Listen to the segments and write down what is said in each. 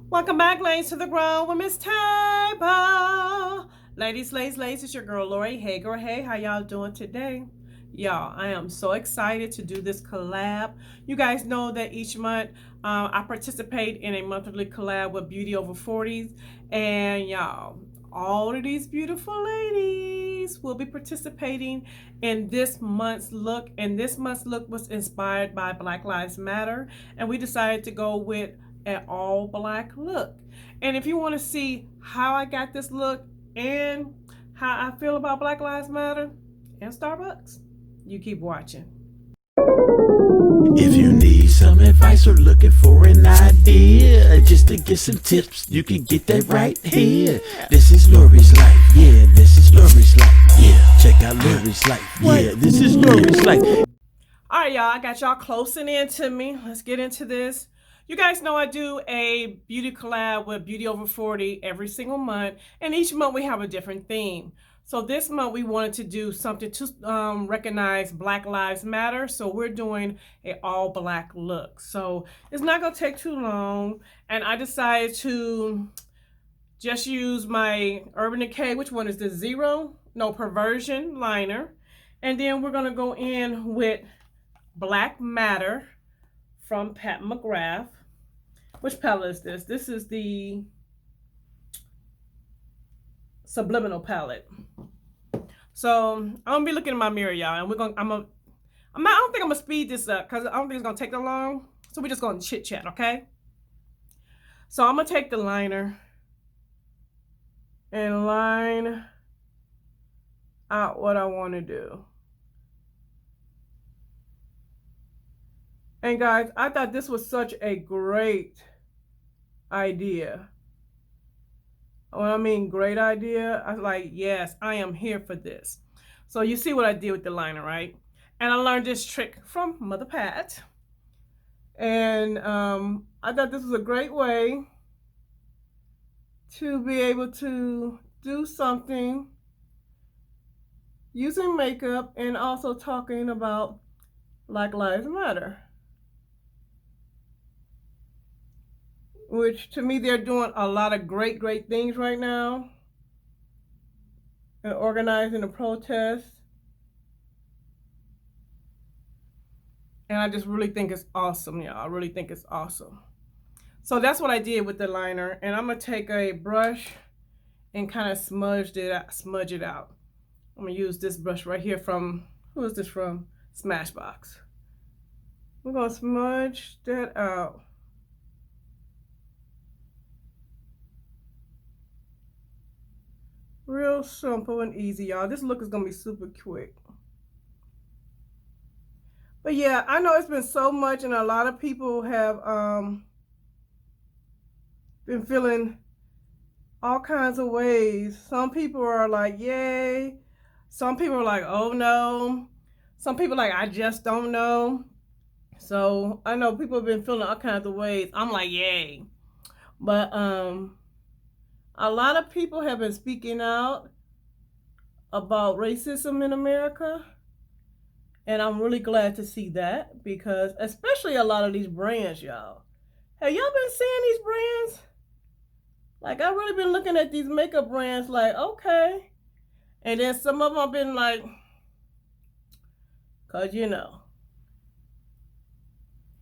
Welcome back, ladies, to the Grow with Miss Table. Ladies, it's your girl Lori. Hey, girl, hey, how y'all doing today? Y'all, I am so excited to do this collab. You guys know that each month I participate in a monthly collab with Beauty Over 40s. And y'all, all of these beautiful ladies will be participating in this month's look. And this month's look was inspired by Black Lives Matter. And we decided to go with an all black look. And if you want to see how I got this look and how I feel about Black Lives Matter and Starbucks, you keep watching. If you need some advice or looking for an idea, just to get some tips, you can get that right here. This is Lori's life, yeah, this is Lori's life, yeah. Check out Lori's life, yeah, this is Lori's life. All right, y'all, I got y'all closing in to me. Let's get into this. You guys know I do a beauty collab with Beauty Over 40 every single month, and each month we have a different theme. So this month we wanted to do something to recognize Black Lives Matter, so we're doing an all black look. So it's not gonna take too long, and I decided to just use my Urban Decay, which one is the Perversion liner, and then we're gonna go in with Black Matter from Pat McGrath. Which palette is this? This is the Subliminal palette. So I'm gonna be looking in my mirror, y'all, and I don't think I'm gonna speed this up because I don't think it's gonna take that long. So we're just gonna chit chat, okay? So I'm gonna take the liner and line out what I want to do. And guys, I thought this was such a great idea. When I mean great idea, I was like, yes, I am here for this. So you see what I did with the liner, right? And I learned this trick from Mother Pat. And I thought this was a great way to be able to do something using makeup and also talking about Black Lives Matter. Which to me, they're doing a lot of great things right now. And organizing a protest. And I just really think it's awesome, y'all. I really think it's awesome. So that's what I did with the liner. And I'm going to take a brush and kind of smudge it out. I'm going to use this brush right here from, who is this from? Smashbox. We're going to smudge that out. Real simple and easy, y'all. This look is going to be super quick. But yeah, I know it's been so much, and a lot of people have been feeling all kinds of ways. Some people are like, yay. Some people are like, oh no. Some people are like, I just don't know. So I know people have been feeling all kinds of ways. I'm like, yay. But a lot of people have been speaking out about racism in America. And I'm really glad to see that, because especially a lot of these brands, y'all. Have y'all been seeing these brands? Like, I've really been looking at these makeup brands like, okay. And then some of them have been like, because, you know,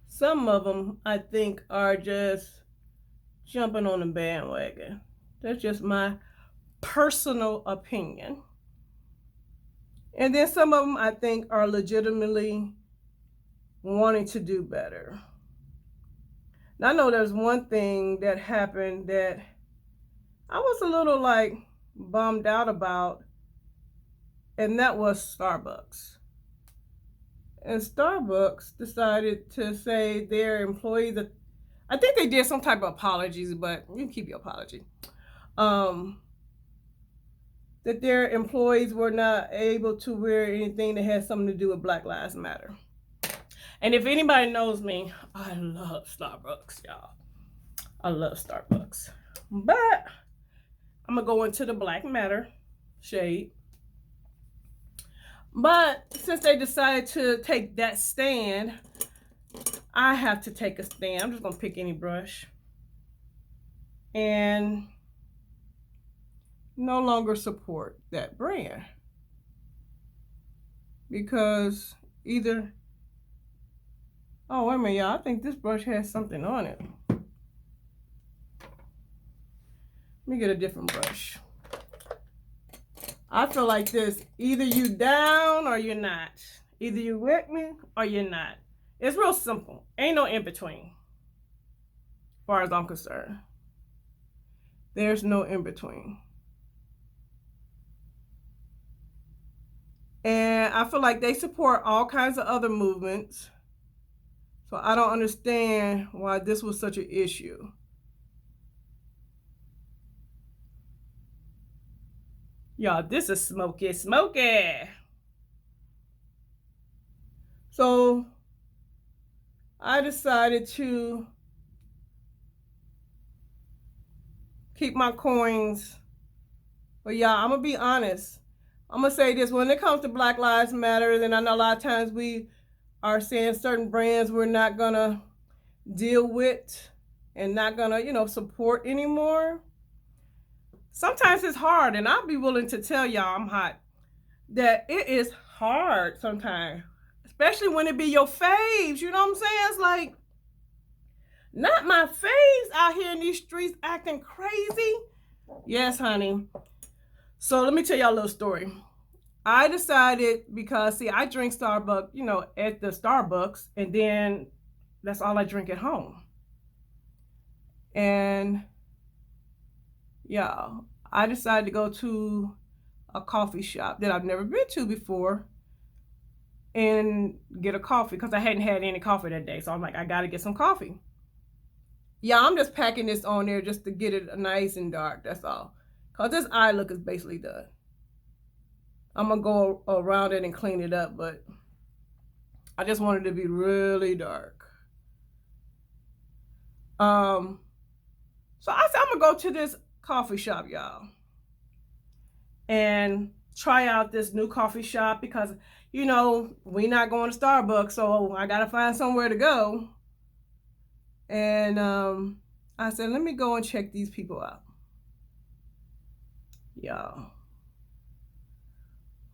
some of them, I think, are just jumping on the bandwagon. That's just my personal opinion. And then some of them, I think, are legitimately wanting to do better. Now, I know there's one thing that happened that I was a little like bummed out about, and that was Starbucks. And Starbucks decided to say their employees, I think they did some type of apologies, but you can keep your apology. That their employees were not able to wear anything that had something to do with Black Lives Matter. And if anybody knows me, I love Starbucks, y'all. I love Starbucks. But I'm going to go into the Black Matter shade. But since they decided to take that stand, I have to take a stand. I'm just going to pick any brush. and no longer support that brand because either, oh wait a minute, y'all, I think this brush has something on it. Let me get a different brush. I feel like this, either you down or you're not. Either you with me or you're not. It's real simple. Ain't no in between, as far as I'm concerned. There's no in between. And I feel like they support all kinds of other movements. So I don't understand why this was such an issue. Y'all, this is smoky, smoky. So I decided to keep my coins. But y'all, I'm gonna be honest. I'm gonna say this, when it comes to Black Lives Matter, then I know a lot of times we are saying certain brands we're not gonna deal with and not gonna, you know, support anymore. Sometimes it's hard, and I'll be willing to tell y'all, I'm hot, that it is hard sometimes, especially when it be your faves, you know what I'm saying? It's like, not my faves out here in these streets acting crazy. Yes, honey. So let me tell y'all a little story. I decided, because see, I drink Starbucks, you know, at the Starbucks, and then that's all I drink at home. And yeah, I decided to go to a coffee shop that I've never been to before and get a coffee, because I hadn't had any coffee that day. So I'm like, I gotta get some coffee. Yeah, I'm just packing this on there just to get it nice and dark, that's all. Because this eye look is basically done. I'm gonna go around it and clean it up, but I just wanted it to be really dark. So I said, I'm gonna go to this coffee shop, y'all, and try out this new coffee shop, because, you know, we not going to Starbucks, so I gotta find somewhere to go. And I said, let me go and check these people out. Y'all,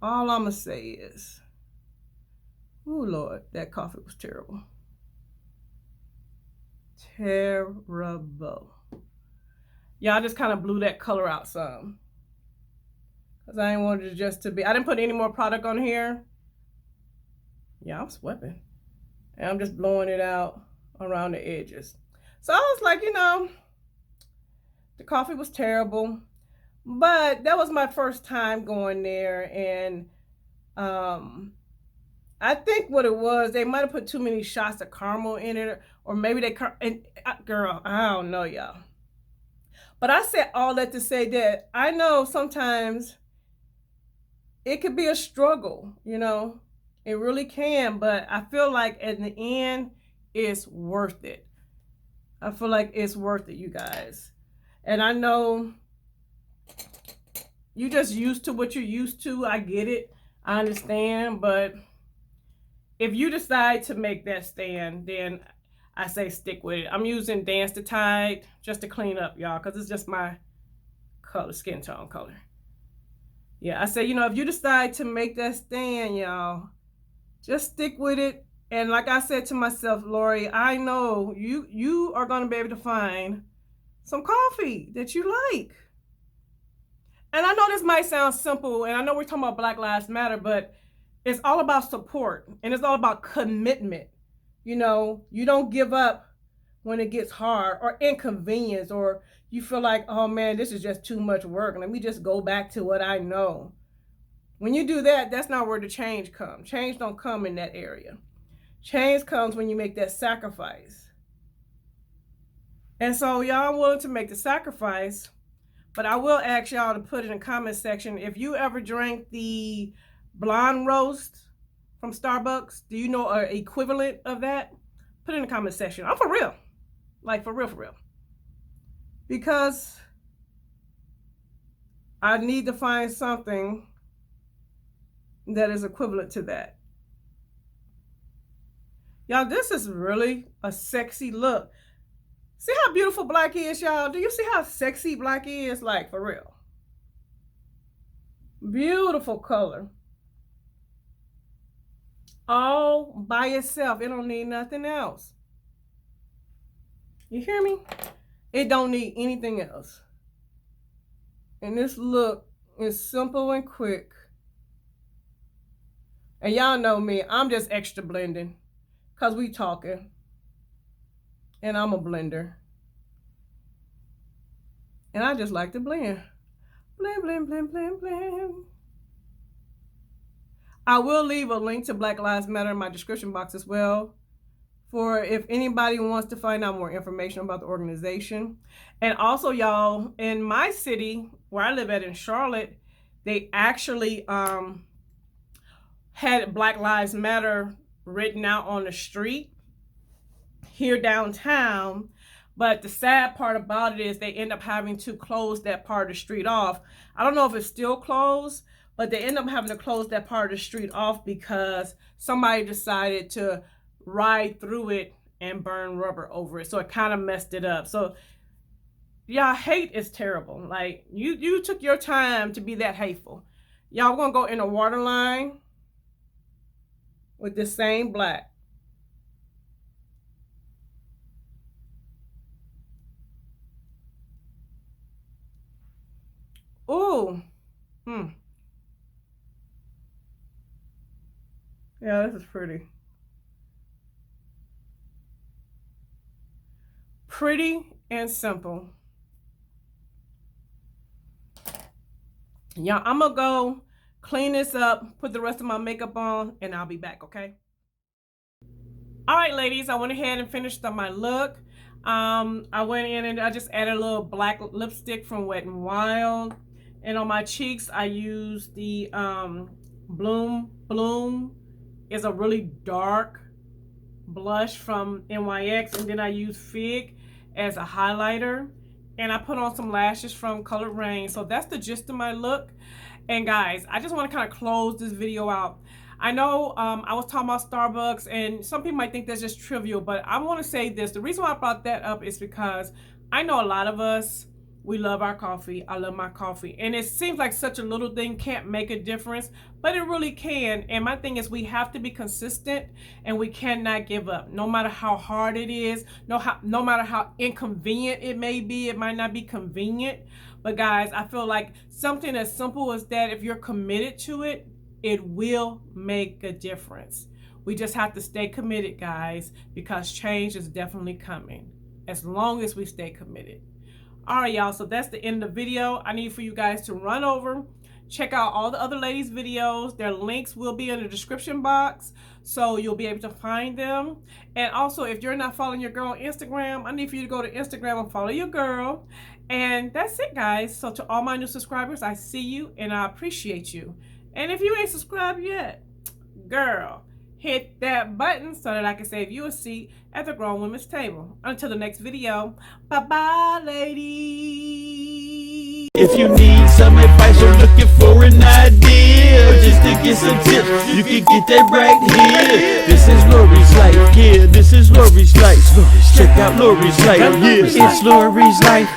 all I'm gonna say is, oh Lord, that coffee was terrible. Terrible. Y'all, just kind of blew that color out some, because I didn't want it just to be, I didn't put any more product on here. Yeah, I'm sweating. And I'm just blowing it out around the edges. So I was like, you know, the coffee was terrible. But that was my first time going there. And I think what it was, they might have put too many shots of caramel in it. Or maybe they, girl, I don't know, y'all. But I said all that to say that I know sometimes it could be a struggle, you know. It really can, but I feel like at the end, it's worth it. I feel like it's worth it, you guys. And I know you just used to what you're used to. I get it. I understand. But if you decide to make that stand, then I say stick with it. I'm using Dance to Tide just to clean up, y'all, because it's just my color, skin tone color. Yeah, I say, you know, if you decide to make that stand, y'all, just stick with it. And like I said to myself, Lori, I know you are going to be able to find some coffee that you like. And I know this might sound simple, and I know we're talking about Black Lives Matter, but it's all about support, and it's all about commitment. You know, you don't give up when it gets hard or inconvenience, or you feel like, oh man, this is just too much work. Let me just go back to what I know. When you do that, that's not where the change comes. Change don't come in that area. Change comes when you make that sacrifice. And so y'all, I'm willing to make the sacrifice, but I will ask y'all to put in the comment section, if you ever drank the blonde roast from Starbucks, do you know an equivalent of that? Put it in the comment section. I'm for real. Like, for real, for real. Because I need to find something that is equivalent to that. Y'all, this is really a sexy look. See how beautiful black is, y'all? Do you see how sexy black is? Like, for real. Beautiful color. All by itself. It don't need nothing else. You hear me? It don't need anything else. And this look is simple and quick. And y'all know me, I'm just extra blending. Because we talking. And I'm a blender. And I just like to blend. Blend, blend, blend, blend, blend. I will leave a link to Black Lives Matter in my description box as well, for if anybody wants to find out more information about the organization. And also, y'all, in my city, where I live at in Charlotte, they actually had Black Lives Matter written out on the street here downtown. But the sad part about it is they end up having to close that part of the street off. I don't know if it's still closed, but they end up having to close that part of the street off because somebody decided to ride through it and burn rubber over it. So it kind of messed it up. So y'all, hate is terrible. Like, you took your time to be that hateful. Y'all, we're gonna go in a waterline with the same black. Ooh. Yeah, this is pretty. Pretty and simple. Yeah, I'm gonna go clean this up, put the rest of my makeup on, and I'll be back, okay? All right, ladies, I went ahead and finished up my look. I went in and I just added a little black lipstick from Wet n Wild. And on my cheeks, I used the Bloom is a really dark blush from NYX, and then I used Fig as a highlighter, and I put on some lashes from Colored Rain. So that's the gist of my look. And guys, I just want to kind of close this video out. I know I was talking about Starbucks, and some people might think that's just trivial, but I want to say this. The reason why I brought that up is because I know a lot of us, we love our coffee. I love my coffee. And it seems like such a little thing can't make a difference, but it really can. And my thing is, we have to be consistent, and we cannot give up. No matter how hard it is, no matter how inconvenient it may be, it might not be convenient. But guys, I feel like something as simple as that, if you're committed to it, it will make a difference. We just have to stay committed, guys, because change is definitely coming as long as we stay committed. All right, y'all, so that's the end of the video. I need for you guys to run over, check out all the other ladies' videos. Their links will be in the description box, so you'll be able to find them. And also, if you're not following your girl on Instagram, I need for you to go to Instagram and follow your girl. And that's it, guys. So to all my new subscribers, I see you and I appreciate you. And if you ain't subscribed yet, girl, hit that button so that I can save you a seat at the Grown Women's Table. Until the next video, bye-bye, ladies. If you need some advice or looking for an idea, just to get some tips, you can get that right here. This is Lori's life, yeah, this is Lori's life. Check out Lori's life, yeah, it's Lori's life.